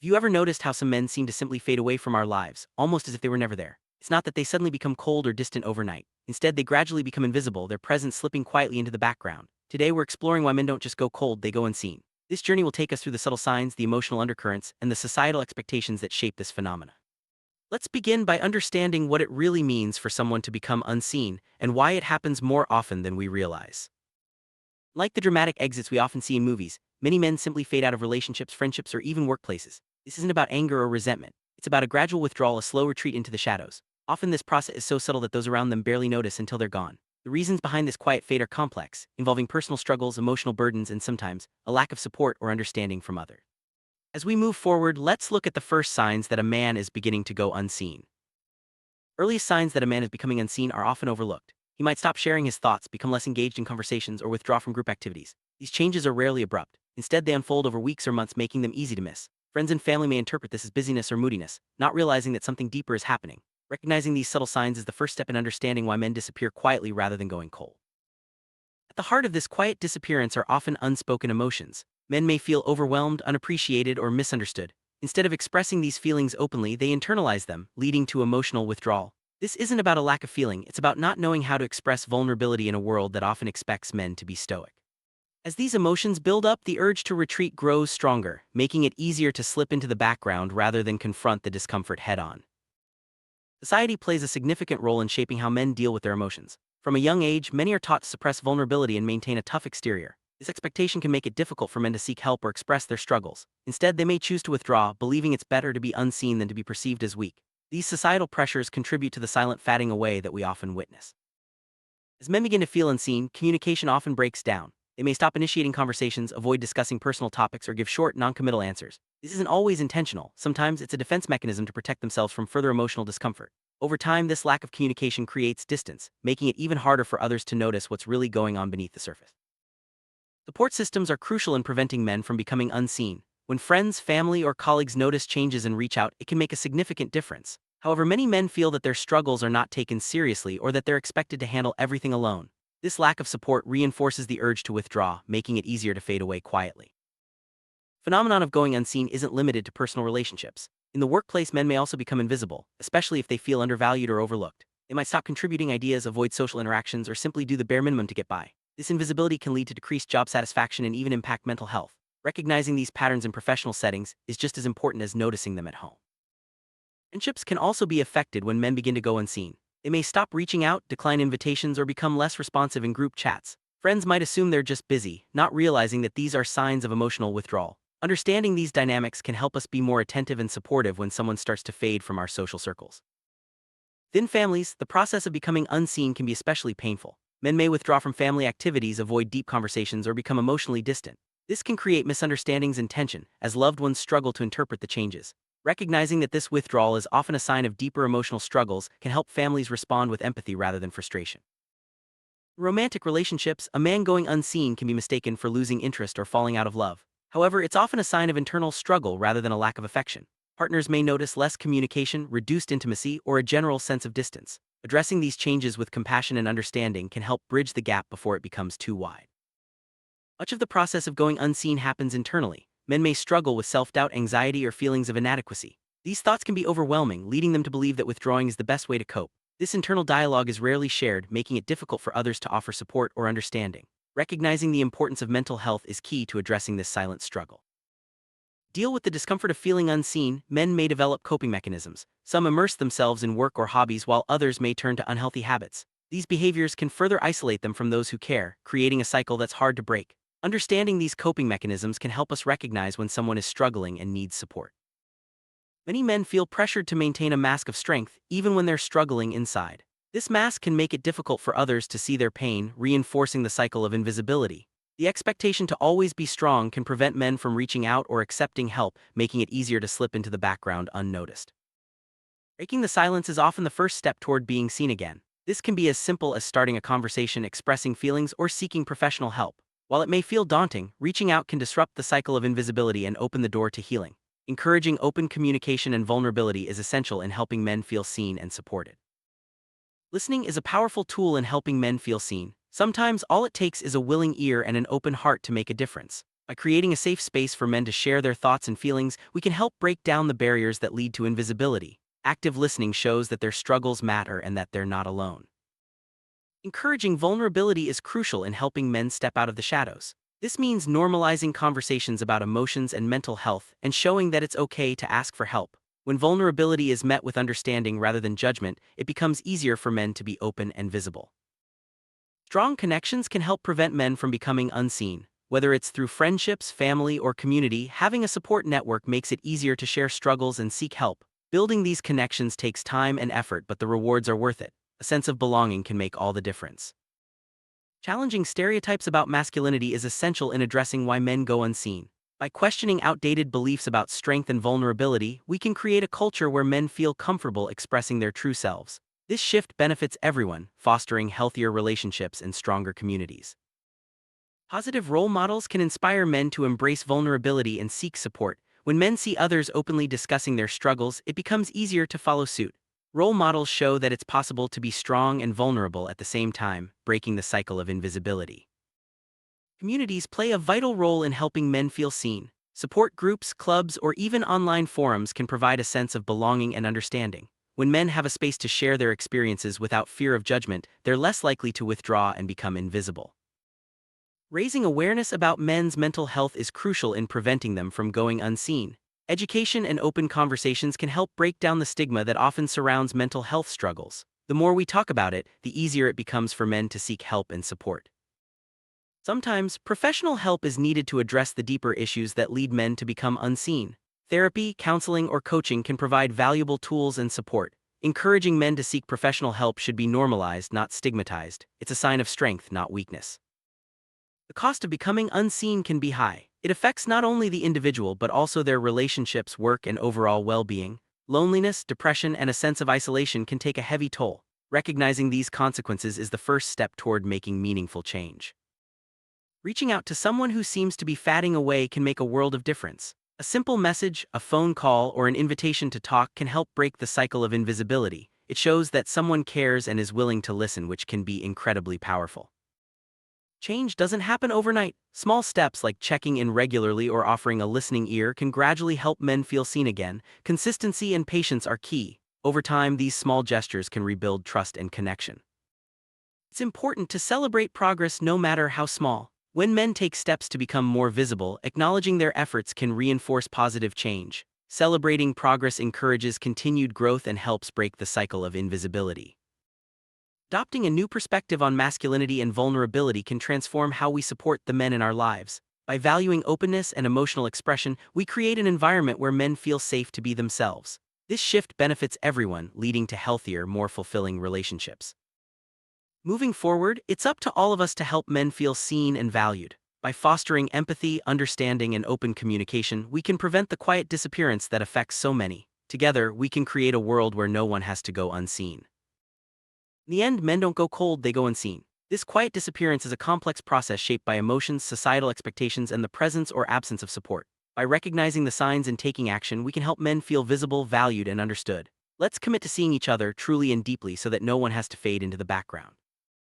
you ever noticed how some men seem to simply fade away from our lives, almost as if they were never there? It's not that they suddenly become cold or distant overnight. Instead, they gradually become invisible, their presence slipping quietly into the background. Today, we're exploring why men don't just go cold, they go unseen. This journey will take us through the subtle signs, the emotional undercurrents, and the societal expectations that shape this phenomena. Let's begin by understanding what it really means for someone to become unseen and why it happens more often than we realize. Like the dramatic exits we often see in movies, many men simply fade out of relationships, friendships, or even workplaces. This isn't about anger or resentment. It's about a gradual withdrawal, a slow retreat into the shadows. Often this process is so subtle that those around them barely notice until they're gone. The reasons behind this quiet fade are complex, involving personal struggles, emotional burdens, and sometimes a lack of support or understanding from others. As we move forward, let's look at the first signs that a man is beginning to go unseen. Earliest signs that a man is becoming unseen are often overlooked. He might stop sharing his thoughts, become less engaged in conversations, or withdraw from group activities. These changes are rarely abrupt. Instead, they unfold over weeks or months, making them easy to miss. Friends and family may interpret this as busyness or moodiness, not realizing that something deeper is happening. Recognizing these subtle signs is the first step in understanding why men disappear quietly rather than going cold. At the heart of this quiet disappearance are often unspoken emotions. Men may feel overwhelmed, unappreciated, or misunderstood. Instead of expressing these feelings openly, they internalize them, leading to emotional withdrawal. This isn't about a lack of feeling, it's about not knowing how to express vulnerability in a world that often expects men to be stoic. As these emotions build up, the urge to retreat grows stronger, making it easier to slip into the background rather than confront the discomfort head-on. Society plays a significant role in shaping how men deal with their emotions. From a young age, many are taught to suppress vulnerability and maintain a tough exterior. This expectation can make it difficult for men to seek help or express their struggles. Instead, they may choose to withdraw, believing it's better to be unseen than to be perceived as weak. These societal pressures contribute to the silent fading away that we often witness. As men begin to feel unseen, communication often breaks down. They may stop initiating conversations, avoid discussing personal topics, or give short, noncommittal answers. This isn't always intentional. Sometimes it's a defense mechanism to protect themselves from further emotional discomfort. Over time, this lack of communication creates distance, making it even harder for others to notice what's really going on beneath the surface. Support systems are crucial in preventing men from becoming unseen. When friends, family, or colleagues notice changes and reach out, it can make a significant difference. However, many men feel that their struggles are not taken seriously or that they're expected to handle everything alone. This lack of support reinforces the urge to withdraw, making it easier to fade away quietly. The phenomenon of going unseen isn't limited to personal relationships. In the workplace, men may also become invisible, especially if they feel undervalued or overlooked. They might stop contributing ideas, avoid social interactions, or simply do the bare minimum to get by. This invisibility can lead to decreased job satisfaction and even impact mental health. Recognizing these patterns in professional settings is just as important as noticing them at home. Friendships can also be affected when men begin to go unseen. They may stop reaching out, decline invitations, or become less responsive in group chats. Friends might assume they're just busy, not realizing that these are signs of emotional withdrawal. Understanding these dynamics can help us be more attentive and supportive when someone starts to fade from our social circles. Within families, the process of becoming unseen can be especially painful. Men may withdraw from family activities, avoid deep conversations, or become emotionally distant. This can create misunderstandings and tension, as loved ones struggle to interpret the changes. Recognizing that this withdrawal is often a sign of deeper emotional struggles can help families respond with empathy rather than frustration. In romantic relationships, a man going unseen can be mistaken for losing interest or falling out of love. However, it's often a sign of internal struggle rather than a lack of affection. Partners may notice less communication, reduced intimacy, or a general sense of distance. Addressing these changes with compassion and understanding can help bridge the gap before it becomes too wide. Much of the process of going unseen happens internally. Men may struggle with self-doubt, anxiety, or feelings of inadequacy. These thoughts can be overwhelming, leading them to believe that withdrawing is the best way to cope. This internal dialogue is rarely shared, making it difficult for others to offer support or understanding. Recognizing the importance of mental health is key to addressing this silent struggle. Deal with the discomfort of feeling unseen. Men may develop coping mechanisms. Some immerse themselves in work or hobbies, while others may turn to unhealthy habits. These behaviors can further isolate them from those who care, creating a cycle that's hard to break. Understanding these coping mechanisms can help us recognize when someone is struggling and needs support. Many men feel pressured to maintain a mask of strength, even when they're struggling inside. This mask can make it difficult for others to see their pain, reinforcing the cycle of invisibility. The expectation to always be strong can prevent men from reaching out or accepting help, making it easier to slip into the background unnoticed. Breaking the silence is often the first step toward being seen again. This can be as simple as starting a conversation, expressing feelings, or seeking professional help. While it may feel daunting, reaching out can disrupt the cycle of invisibility and open the door to healing. Encouraging open communication and vulnerability is essential in helping men feel seen and supported. Listening is a powerful tool in helping men feel seen. Sometimes all it takes is a willing ear and an open heart to make a difference. By creating a safe space for men to share their thoughts and feelings, we can help break down the barriers that lead to invisibility. Active listening shows that their struggles matter and that they're not alone. Encouraging vulnerability is crucial in helping men step out of the shadows. This means normalizing conversations about emotions and mental health and showing that it's okay to ask for help. When vulnerability is met with understanding rather than judgment, it becomes easier for men to be open and visible. Strong connections can help prevent men from becoming unseen. Whether it's through friendships, family, or community, having a support network makes it easier to share struggles and seek help. Building these connections takes time and effort, but the rewards are worth it. A sense of belonging can make all the difference. Challenging stereotypes about masculinity is essential in addressing why men go unseen. By questioning outdated beliefs about strength and vulnerability, we can create a culture where men feel comfortable expressing their true selves. This shift benefits everyone, fostering healthier relationships and stronger communities. Positive role models can inspire men to embrace vulnerability and seek support. When men see others openly discussing their struggles, it becomes easier to follow suit. Role models show that it's possible to be strong and vulnerable at the same time, breaking the cycle of invisibility. Communities play a vital role in helping men feel seen. Support groups, clubs, or even online forums can provide a sense of belonging and understanding. When men have a space to share their experiences without fear of judgment, they're less likely to withdraw and become invisible. Raising awareness about men's mental health is crucial in preventing them from going unseen. Education and open conversations can help break down the stigma that often surrounds mental health struggles. The more we talk about it, the easier it becomes for men to seek help and support. Sometimes, professional help is needed to address the deeper issues that lead men to become unseen. Therapy, counseling, or coaching can provide valuable tools and support. Encouraging men to seek professional help should be normalized, not stigmatized. It's a sign of strength, not weakness. The cost of becoming unseen can be high. It affects not only the individual but also their relationships, work, and overall well-being. Loneliness, depression, and a sense of isolation can take a heavy toll. Recognizing these consequences is the first step toward making meaningful change. Reaching out to someone who seems to be fading away can make a world of difference. A simple message, a phone call, or an invitation to talk can help break the cycle of invisibility. It shows that someone cares and is willing to listen, which can be incredibly powerful. Change doesn't happen overnight. Small steps like checking in regularly or offering a listening ear can gradually help men feel seen again. Consistency and patience are key. Over time, these small gestures can rebuild trust and connection. It's important to celebrate progress no matter how small. When men take steps to become more visible, acknowledging their efforts can reinforce positive change. Celebrating progress encourages continued growth and helps break the cycle of invisibility. Adopting a new perspective on masculinity and vulnerability can transform how we support the men in our lives. By valuing openness and emotional expression, we create an environment where men feel safe to be themselves. This shift benefits everyone, leading to healthier, more fulfilling relationships. Moving forward, it's up to all of us to help men feel seen and valued. By fostering empathy, understanding, and open communication, we can prevent the quiet disappearance that affects so many. Together, we can create a world where no one has to go unseen. In the end, men don't go cold, they go unseen. This quiet disappearance is a complex process shaped by emotions, societal expectations, and the presence or absence of support. By recognizing the signs and taking action, we can help men feel visible, valued, and understood. Let's commit to seeing each other truly and deeply so that no one has to fade into the background.